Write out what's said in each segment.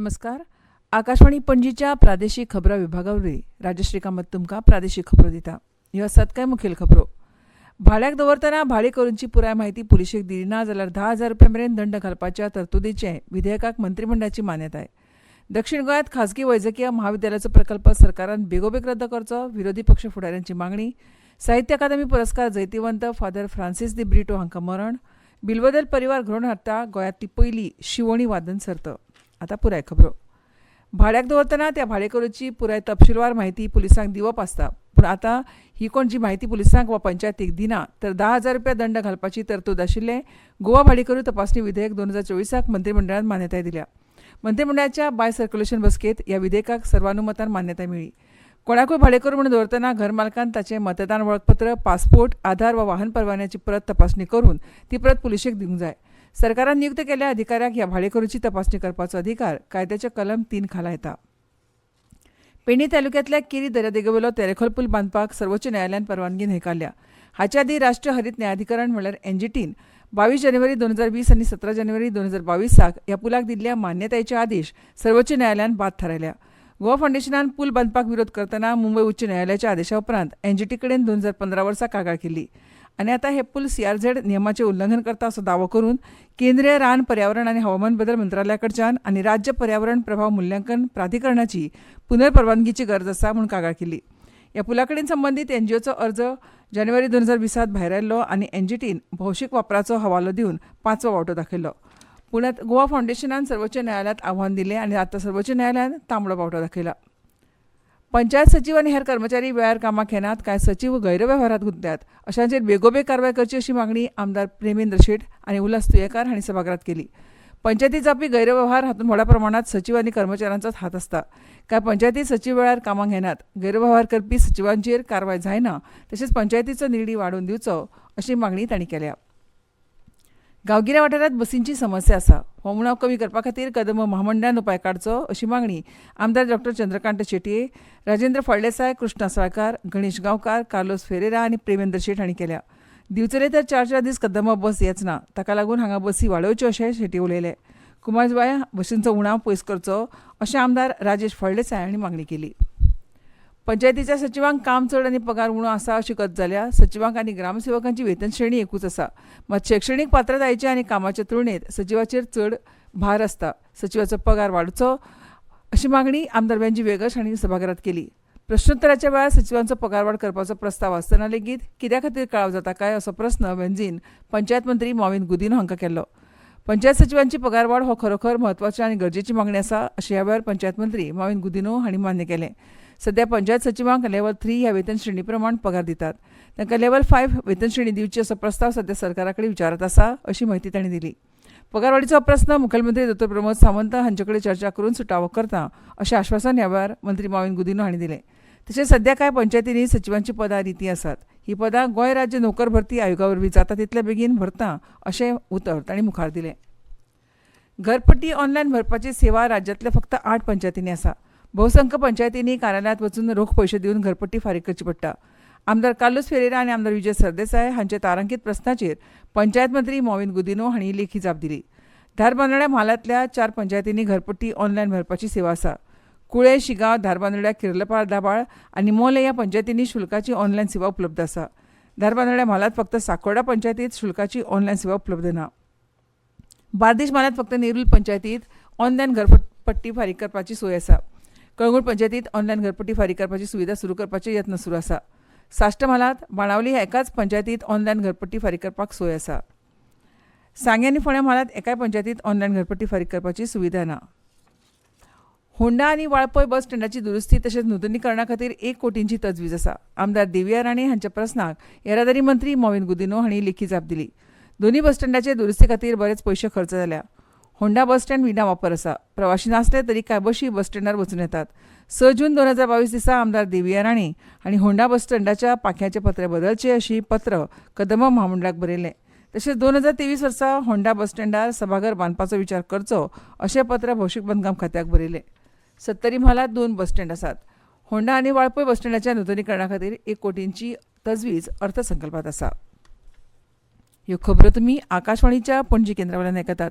नमस्कार. आकाशवाणी पणजीच्या प्रादेशीक खबरां विभागावरवीं राजश्री कामत तुमकां प्रादेशीक खबरो दिता. ह्यो आसात कांय मुखेल खबरो. भाड्याक दवरतना भाडे करूंची पुराय म्हायती पुलिशेक दिली ना जाल्यार 10,000 रुपया मेरेन दंड घालपाच्या तरतुदीचे विधेयकाक मंत्रिमंडळाची मान्यताय. दक्षिण गोंयांत खाजगी वैजकीय महाविद्यालयाचो प्रकल्प सरकारान बेगोबेग रद्द करचो, विरोधी पक्ष फुडाऱ्यांची मागणी. साहित्य अकादमी पुरस्कार जैतिवंत फादर फ्रांसीस दी ब्रिटो हांकां मरण. बिलबदल परिवार घडोवन हाडटा गोंयांतली पयली शिवोणी वादन सर्त. आतां पुराय खबरो. भाड्याक दवरतना त्या भाडेकरूची पुराय तपशीलवार म्हायती पुलिसांक दिवप आसता, पूण आतां ही कोण जी म्हायती पुलिसांक वा पंचायतीक दिना तर 10,000 रुपया दंड घालपाची तरतूद आशिल्ले गोवा भाडेकरू तपासणी विधेयक 2024 मंत्रिमंडळान मान्यताय दिल्या. मंत्रिमंडळाच्या बाय सर्क्युलेशन बसकेंत ह्या विधेयकाक सर्वानुमतान मान्यताय मेळ्ळी. कोणाकूय भाडेकरू म्हणून दवरतना घरमालकान ताचें मतदान वळखपत्र, पासपोर्ट, आधार वा वाहन परवान्याची परत तपासणी करून ती परत पुलिशेक दिवंक जाय. सरकारान नियुक्त केल्ल्या अधिकाऱ्याक ह्या भाडेकरूची तपासणी करपाचो अधिकार कायद्याच्या कलम 3 खाला येता. पेडणे तालुक्यांतल्या केरी दर्यादेगेवेलो तेरेखोल पूल बांदपाक सर्वोच्च न्यायालयान परवानगी न्हयकारल्या. हाचे आदीं राष्ट्रीय हरीत न्यायाधिकरण म्हणल्यार एनजीटीन 22 जानेवारी 2020 आनी 17 जानेवारी 2022 ह्या पुलाक दिल्ल्या मान्यतायेचे आदेश सर्वोच्च न्यायालयान बाद थारायल्या. गोवा फाउंडेशनान पूल बांदपाक विरोध करतना मुंबय उच्च न्यायालयाच्या आदेशा उपरांत एनजीटी कडेन 2015 वर्सा कागाळ केल्ली आनी आतां हे पूल CRZ नियमाचें उल्लंघन करता असो दावो करून केंद्रीय रान पर्यावरण आनी हवामान बदल मंत्रालया कडच्यान आनी राज्य पर्यावरण प्रभाव मुल्यांकन प्राधिकरणाची पुनर्परवानगीची गरज आसा म्हूण कागाळ केल्ली. ह्या पुला कडेन संबंदीत NGOचो अर्ज जानेवारी 2020 भायर आयिल्लो आनी एनजीटीन भौशीक वापराचो हवालो दिवन 5वो वावटो दाखयल्लो. पुण्यात गोवा फाउंडेशनान सर्वोच्च न्यायालयात आव्हान दिलें आनी आतां सर्वोच्च न्यायालयान तांबडो वावटो दाखयला. पंचायत सचिव आनी हेर कर्मचारी वेळार कामाक येनात, कांय सचिव गैरव्यवहारांत गुंतल्यात अशांचेर बेगोबेग कारवाय करची अशी मागणी आमदार प्रेमेंद्र शेट आनी उल्हास तुयेकार हांणी सभागृहांत केली. पंचायतीत जावपी गैरव्यवहार हातूंत व्हड प्रमाणात सचिव आनी कर्मचाऱ्यांचोच हात आसता. कांय पंचायती सचिव वेळार कामाक येनात, गैरव्यवहार करपी सचिवांचेर कारवाय जायना, तशेंच पंचायतीचो निधी वाडोवन दिवचो अशी मागणी तांणी केल्या. गांवगिऱ्या वाठारांत बसींची समस्या आसा. हो उणाव कमी करपा खातीर कदंब महामंडळान उपाय काडचो अशी मागणी आमदार डॉ चंद्रकांत शेटये, राजेंद्र फळदेसाय, कृष्णा साळकार, गणेश गांवकार, कार्लोस फेरेरा आनी प्रेमेंद्र शेट हांणी केल्या. दिवचले तर 4 दीस कदंबा बस येचना, ताका लागून हांगा बसी वाडोवच्यो अशें शेटये उलयले. कुमारजुंवाय बसींचो उणाव पयस करचो अशें आमदार राजेश फळदेसाय हांणी मागणी केली. पंचायतीच्या सचिवांक काम चड आनी पगार उणो आसा अशी गत जाल्या. सचिवांक आनी ग्रामसेवकांची वेतन श्रेणी एकूच आसा, मात शैक्षणीक पात्रतायेचे आनी कामाच्या तुळनेत सचिवाचेर चड भार आसता. सचिवाचो पगार वाडचो अशी मागणी आमदार बेंजी वेगस हांणी सभागृहांत केली. प्रश्नोत्तराच्या वेळार सचिवांचो पगार वाड करपाचो प्रस्ताव आसतना लेगीत कित्या खातीर कळाव जाता काय असो प्रस्न बेंजीन पंचायत मंत्री मॉविन गुदिनो हांकां केल्लो. पंचायत सचिवांची पगार वाड हो खरोखर म्हत्वाची आनी गरजेची मागणी आसा अशें ह्या वेळार पंचायत मंत्री मॉविन गुदिनो हांणी मान्य केलें. सध्या पंचायत सचिवांक लेव्हल 3 ह्या वेतन श्रेणी प्रमाण पगार दितात. तांकां लेव्हल 5 वेतन श्रेणी दिवची असो प्रस्ताव सध्या सरकारा कडेन विचारात आसा अशी म्हायती तांणी दिली. पगारवाडीचो प्रस्न मुखेलमंत्री दत्त प्रमोद सावंत हांचे कडेन चर्चा करून सुटावो करता अशें आश्वासन ह्या वेळार मंत्री मॉविन गुदिनो हांणी दिलें. तशेंच सध्या कांय पंचायतींनी सचिवांची पदां रिती आसात. ही पदां गोंय राज्य नोकर भरती आयोगा वरवीं जाता तितले बेगीन भरता अशें उतर तांणी मुखार दिलें. घरपट्टी ऑनलायन भरपाची सेवा राज्यांतल्या फक्त 8 पंचायतींनी आसा. बहुसंख्य पंचायतींनी कार्यालयांत वचून रोख पयशे दिवन घरपट्टी फारीक करची पडटा. आमदार कार्लोस फेरेरा आनी आमदार विजय सरदेसाय हांचे तारांकीत प्रस्नाचेर पंचायत मंत्री मॉविन गुदिनो हांणी लेखी जाप दिली. धारबांदोड्या म्हालांतल्या 4 पंचायतींनी घरपट्टी ऑनलायन भरपाची सेवा आसा. कुळे, शिगांव, धारबांदोड्या, किर्लपार, दाबाळ आनी मोले ह्या पंचायतींनी शुल्काची ऑनलायन सेवा उपलब्ध आसा. धारबांदोड्या म्हालांत फक्त साकोडा पंचायतींत शुल्काची ऑनलायन सेवा उपलब्ध ना. बार्देश म्हालांत फक्त नेरूल पंचायतींत ऑनलायन घरपट्टी फारीक करपाची सोय आसा. कळंगूट पंचायतींत ऑनलायन घरपट्टी फारीक करपाची सुविधा सुरू करपाचे यत्न सुरू आसा. साश्ट म्हालांत बाणावली ह्या एकाच पंचायतींत ऑनलायन घरपट्टी फारीक करपाक सोय आसा. सांगे आनी फोंड्या म्हालांत एकाय पंचायतींत ऑनलायन घरपट्टी फारीक करपाची सुविधा ना. होंडा आनी वाळपय बस स्टँडाची दुरुस्ती तशेंच नूतनीकरणा खातीर 1 कोटींची तजवीज आसा. आमदार देविया राणे हांच्या प्रस्नाक येरादारी मंत्री मॉविन गुदिनो हांणी लेखी जाप दिली. दोन्ही बस स्टँडाचे दुरुस्ती खातीर बरेच पयशे खर्च जाल्या. होंडा बस स्टँड विना वापर आसा. प्रवाशी नासले तरी कांय बशी बस स्टँडार वचून येतात. 6 जून 2022 दिसा आमदार देविया राणे हांणी होंडा बस स्टँडाच्या पांख्याचे पत्रे बदलचे अशी पत्र कदंब महामंडळाक बरयलें. तशेंच 2023 वर्सा होंडा बस स्टँडार सभाघर बांदपाचो विचार करचो अशें पत्र भौशीक बांदकाम खात्याक बरयलें. 70 म्हालांत 2 बस स्टँड आसात. होंडा आनी वाळपय बस स्टँडाच्या नूतनीकरणा खातीर 1 कोटींची तजवीज अर्थसंकल्पांत आसा. ह्यो खबरो तुमी आकाशवाणीच्या पणजी केंद्रा वयल्यान आयकतात.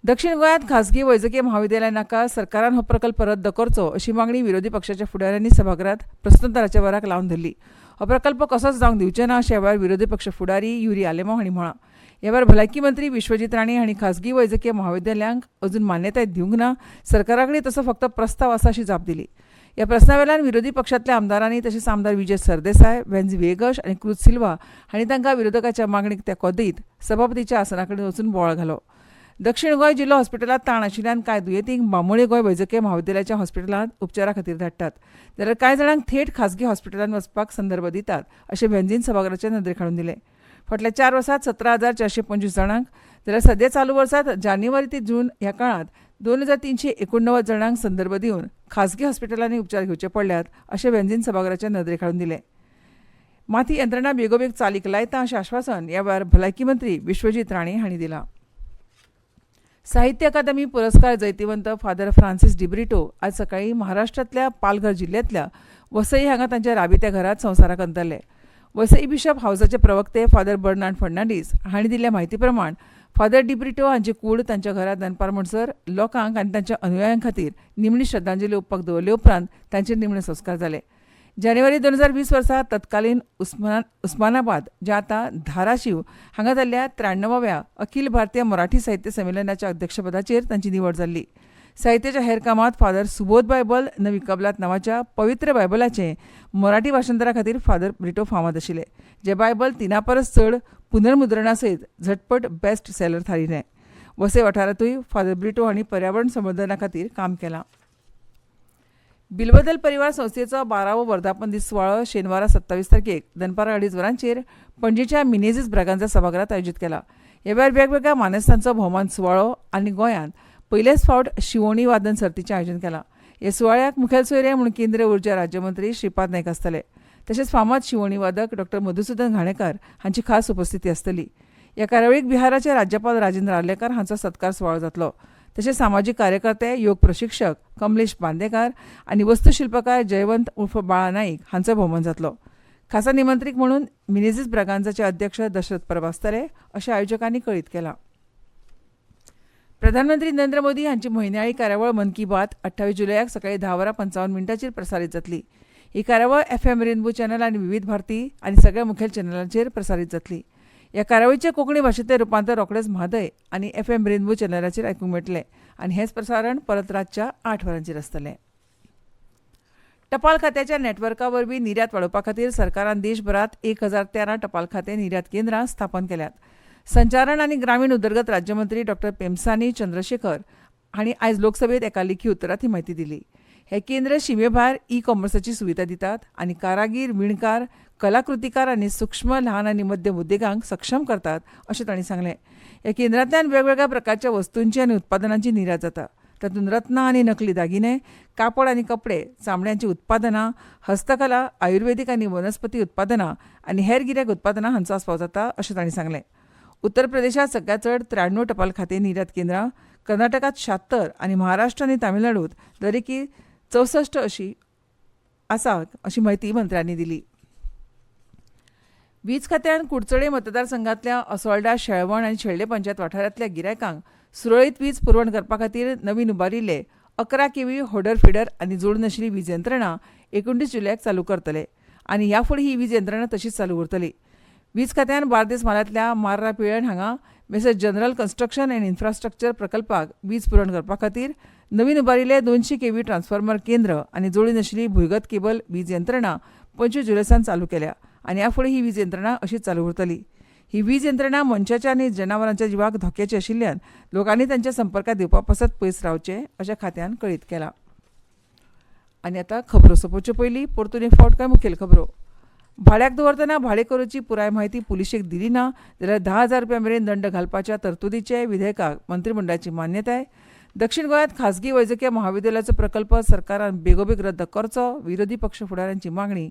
दक्षिण गोंयांत खासगी वैजकी महाविद्यालय नाका सरकारान हो प्रकल्प रद्द करचो अशी मागणी विरोधी पक्षाच्या फुडाऱ्यांनी सभागृहात प्रस्नोत्तराच्या वराक लावन धरली. हो प्रकल्प कसोच जावंक दिवचे ना अशें ह्या वेळार विरोधी पक्ष फुडारी युरी आलेमो हांणी म्हळां. ह्या वेळार भलायकी मंत्री विश्वजीत राणे हांणी खासगी वैजकीय महाविद्यालयांक अजून मान्यताय दिवंक ना, सरकारा कडेन तसो फक्त प्रस्ताव आसा अशी जाप दिली. ह्या प्रस्नावेल्यान विरोधी पक्षांतल्या आमदारांनी तशेंच आमदार विजय सरदेसाय, वेन्झी वेगश आनी क्रूज सिल्वा हांणी तांकां विरोधकाच्या मागणीक तेंको दीत सभापतीच्या आसना कडेन वचून बोवाळ घालो. दक्षिण गोंय जिल्लो हॉस्पिटलांत ताण आशिल्ल्यान कांय दुयेंतींक बांबोळे गोंय वैजकी महाविद्यालयाच्या हॉस्पिटलांत उपचारा खातीर धाडटात, जाल्यार कांय जाणांक थेट खासगी हॉस्पिटलांत वचपाक संदर्भ दितात अशें वेन्झीन सभागृहाचे नदरे हाडून दिलें. फाटल्या 4 वर्सांत 17,425 जाणांक, जाल्यार सध्या चालू वर्सांत जानेवारी ते जून ह्या काळांत 2,389 जाणांक संदर्भ दिवन खासगी हॉस्पिटलांनी उपचार घेवचे पडल्यात अशें वेन्झीन सभागृहाचे नदरे हाडून दिलें. मात ही यंत्रणा बेगोबेग चालीक लायता अशें आश्वासन ह्या वेळार भलायकी मंत्री विश्वजीत राणे हांणी दिलां. साहित्य अकादमी पुरस्कार जैतिवंत फादर फ्रांसीस डिब्रिटो आज सकाळी महाराष्ट्रांतल्या पालघर जिल्ल्यांतल्या वसई हांगा तांच्या राबित्या घरांत संवसाराक अंतरले. वसई बिशप हाऊसाचे प्रवक्ते फादर बर्नार्ड फर्नांडीस हांणी दिल्ल्या म्हायती प्रमाण फादर डिब्रिटो हांची कूड तांच्या घरांत दनपार म्हणसर लोकांक आनी तांच्या अनुयायांक खातीर निमणी श्रद्धांजली ओपपाक दवरले उपरांत तांचेर निमणे संस्कार जाले. जानेवारी 2020 वर्सा तत्कालीन उस्मानाबाद जे आतां धाराशिव हांगा जाल्ल्या 93व्या अखिल भारतीय मराठी साहित्य संमेलनाच्या अध्यक्षपदाचेर तांची निवड जाल्ली. साहित्याच्या हेर कामांत फादर सुबोध बायबल नवी कबलात नांवाच्या पवित्र बायबलाचें मराठी भाशांतरा खातीर फादर ब्रिटो फामाद आशिल्ले, जे बायबल 3 परस चड पुनर्मुद्रणा सयत झटपट बेस्ट सेलर थारिल्लें. वसई वाठारांतूय फादर ब्रिटो हांणी पर्यावरण संवर्धना खातीर काम केलां. बिलबदल परिवार संस्थेचो 12वो वर्धापन दीस सुवाळो शेनवारा 27 तारखेक दनपार 2:30 वरांचेर पणजेच्या मिनेझीस ब्रागांझा सभागृहात आयोजीत केला. ह्या वेळार वेगवेगळ्या मानेस्तांचो भोवमान सुवाळो आनी गोंयांत पयलेच फावट शिवोणी वादन सर्तीचें आयोजन केलां. ह्या सुवाळ्याक मुखेल सोयरे म्हूण केंद्रीय उर्जा राज्यमंत्री श्रीपाद नायक आसतले, तशेंच फामाद शिवोणी वादक डॉ मधुसुदन घाणेकार हांची खास उपस्थिती आसतली. ह्या कार्यावळीक बिहाराचे राज्यपाल राजेंद्र आर्लेकर हांचो सत्कार सुवाळो जातलो. तशेंच सामाजीक कार्यकर्ते, योग प्रशिक्षक कमलेश बांदेकार आनी वस्तुशिल्पकार जयवंत उर्फ बाळा नाईक हांचो भोवमान जातलो. खासा निमंत्रीत म्हणून मिनेझीस ब्रागांझाचे अध्यक्ष दशरथ परब आसतले अशें आयोजकांनी कळीत केलां. प्रधानमंत्री नरेंद्र मोदी हांची म्हयन्याळी कार्यावळ मन की बात 28 जुलयाक सकाळी 10:55 प्रसारीत जातली. ही कार्यावळ FM रेनबो चॅनल आनी विविध भारती आनी सगळ्या मुखेल चॅनलांचेर प्रसारीत जातली. ह्या कार्यावळीचें कोंकणी भाशेंतलें रुपांतर रोखडेंच म्हादय आनी FM रेनबो चॅनलाचेर आयकूंक मेळटलें आनी हेंच प्रसारण परत रातच्या 8 वरांचेर आसतलें. टपाल खात्याच्या नॅटवर्का वरवीं निर्यात वाडोवपा खातीर सरकारान देशभरांत 1013 टपाल खाते निर्यात केंद्रां स्थापन केल्यात. संचारण आनी ग्रामीण उदरगत राज्यमंत्री डॉ पेमसानी चंद्रशेखर हांणी आयज लोकसभेत एका लेखी उतरांत ही म्हायती दिली. हे केंद्र शिमे भायर ई-कॉमर्साची सुविधा दितात आनी कारागीर, विणकार, कलाकृतीकार आनी सूक्ष्म ल्हान आनी मध्यम उद्देगांक सक्षम करतात अशें तांणी सांगलें. ह्या केंद्रांतल्यान वेगवेगळ्या प्रकारच्या वस्तूंची आनी उत्पादनांची निर्यात जाता. तातूंत रत्नां आनी नकली दागिने, कापड आनी कपडे, चामड्यांची उत्पादनां, हस्तकला, आयुर्वेदीक आनी वनस्पती उत्पादनां आनी हेर गिरायक उत्पादनां हांचो आस्पाव जाता अशें तांणी सांगलें. उत्तर प्रदेशांत सगळ्यात चड 93 टपाल खाते निर्यात केंद्रां, कर्नाटकांत 76 आनी महाराष्ट्र आनी तामिळनाडूंत दरेकी 64 अशी आसा अशी म्हायती मंत्र्यांनी दिली. वीज खात्यान कुडचडे मतदारसंघांतल्या असोल्डा, शेळवण आनी शेळडे पंचायत वाठारांतल्या गिरायकांक सुरळीत वीज पुरवण करपा खातीर नवीन उबारिल्ले 11 केव्ही होडर फिडर आनी जोडून आशिल्ली वीज यंत्रणा 29 जुलयाक चालू करतले आनी ह्या फुडें ही वीज यंत्रणा तशीच चालू उरतली. वीज खात्यान बार्देस म्हालांतल्या मार्रा पिळण हांगा message general construction and infrastructure प्रकल्पाक वीज पुरवण करपा खातीर नवीन उबारिल्ले 200 केव्ही ट्रान्सफॉर्मर केंद्र आनी जोडून आशिल्ली भुंयगत केबल वीज यंत्रणा 25 जुलयासान चालू केल्या आनी ह्या फुडें ही वीज यंत्रणा अशीच चालू उरतली. ही वीज यंत्रणा मनशाच्या आनी जनावरांच्या जिवाक धोक्याची आशिल्ल्यान लोकांनी तांच्या संपर्कांत येवपा पासत पयस रावचे अशें खात्यान कळीत केलां. आनी आतां खबरो सोंपोवचे पयलीं परतून एक फावट कांय मुखेल खबरो. भाड्याक दवरतना भाडेकरूची पुराय म्हायती पुलिशेक दिली ना जाल्यार 10,000 रुपया मेरेन दंड घालपाच्या तरतुदीचे विधेयकाक मंत्रिमंडळाची मान्यताय. दक्षिण गोंयांत खासगी वैजकी महाविद्यालयाचो प्रकल्प सरकारान बेगोबेग रद्द करचो विरोधी पक्ष फुडाऱ्यांची मागणी.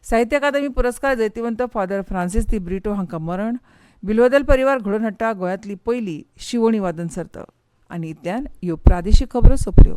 साहित्य अकादमी पुरस्कार जैतिवंत फादर फ्रांसीस दी ब्रिटो हांकां मरण. बिलबदल परिवार घडोवन हाडटा गोंयांतली पयली शिवोणी वादन सर्त. आनी इतल्यान ह्यो प्रादेशीक खबरो सोंपल्यो.